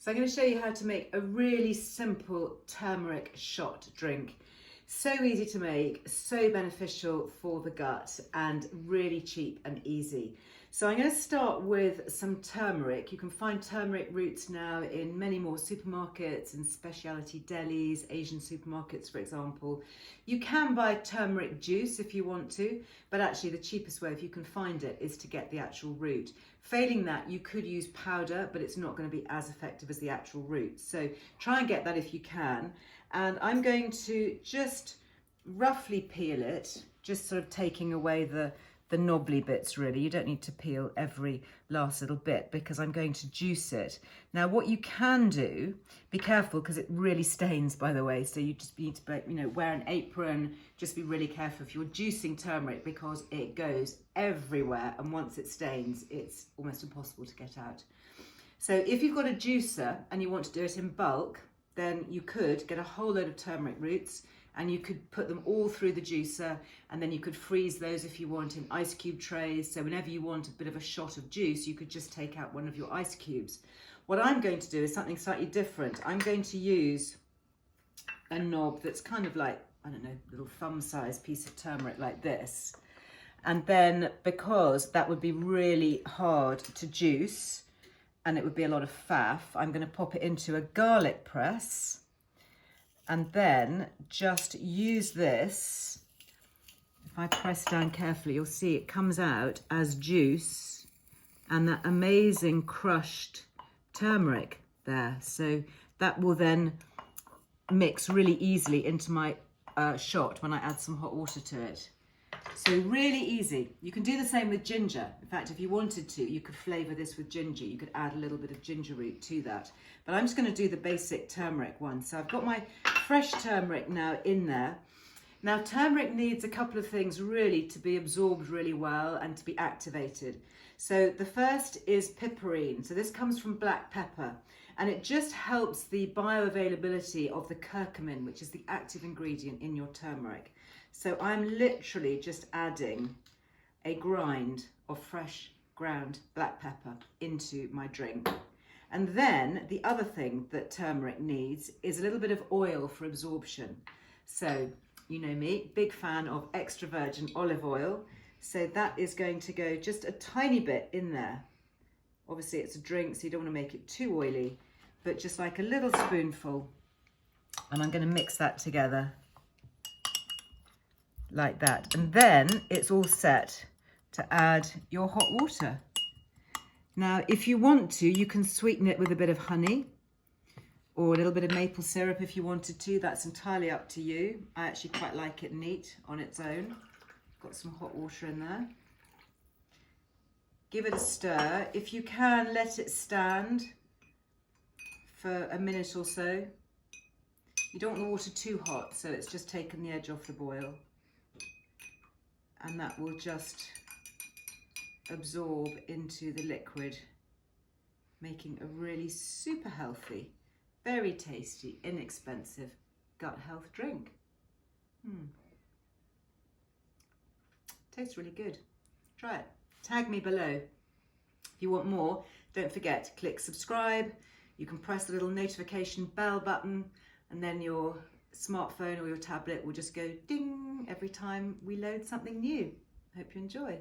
So I'm going to show you how to make a really simple turmeric shot drink. So easy to make, so beneficial for the gut, and really cheap and easy. So I'm going to start with some turmeric. You can find turmeric roots now in many more supermarkets and specialty delis, Asian supermarkets, for example. You can buy turmeric juice if you want to, but actually the cheapest way, if you can find it, is to get the actual root. Failing that, you could use powder, but it's not going to be as effective as the actual root. So try and get that if you can. And I'm going to just roughly peel it, just sort of taking away the knobbly bits really. You don't need to peel every last little bit because I'm going to juice it. Now what you can do, be careful because it really stains, by the way, so you just need to wear an apron, just be really careful if you're juicing turmeric because it goes everywhere, and once it stains it's almost impossible to get out. So if you've got a juicer and you want to do it in bulk, then you could get a whole load of turmeric roots and you could put them all through the juicer, and then you could freeze those if you want in ice cube trays. So whenever you want a bit of a shot of juice, you could just take out one of your ice cubes. What I'm going to do is something slightly different. I'm going to use a knob that's kind of like, I don't know, little thumb size piece of turmeric like this. And then because that would be really hard to juice and it would be a lot of faff, I'm going to pop it into a garlic press and then just use this. If I press down carefully, you'll see it comes out as juice and that amazing crushed turmeric there. So that will then mix really easily into my shot when I add some hot water to it. So really easy. You can do the same with ginger. In fact, if you wanted to, you could flavour this with ginger. You could add a little bit of ginger root to that. But I'm just going to do the basic turmeric one. So I've got my fresh turmeric now in there. Now turmeric needs a couple of things really to be absorbed really well and to be activated. So the first is piperine. So this comes from black pepper, and it just helps the bioavailability of the curcumin, which is the active ingredient in your turmeric. So I'm literally just adding a grind of fresh ground black pepper into my drink. And then the other thing that turmeric needs is a little bit of oil for absorption. So you know me, big fan of extra virgin olive oil. So that is going to go just a tiny bit in there. Obviously it's a drink, so you don't want to make it too oily, but just like a little spoonful. And I'm going to mix that together like that. And then it's all set to add your hot water. Now, if you want to, you can sweeten it with a bit of honey or a little bit of maple syrup if you wanted to. That's entirely up to you. I actually quite like it neat on its own. Got some hot water in there. Give it a stir. If you can, let it stand for a minute or so. You don't want the water too hot, so it's just taken the edge off the boil. And that will just absorb into the liquid, making a really super healthy, very tasty, inexpensive gut health drink. Tastes really good. Try it. Tag me below. If you want more, don't forget to click subscribe. You can press the little notification bell button, and then your smartphone or your tablet will just go ding every time we load something new. Hope you enjoy.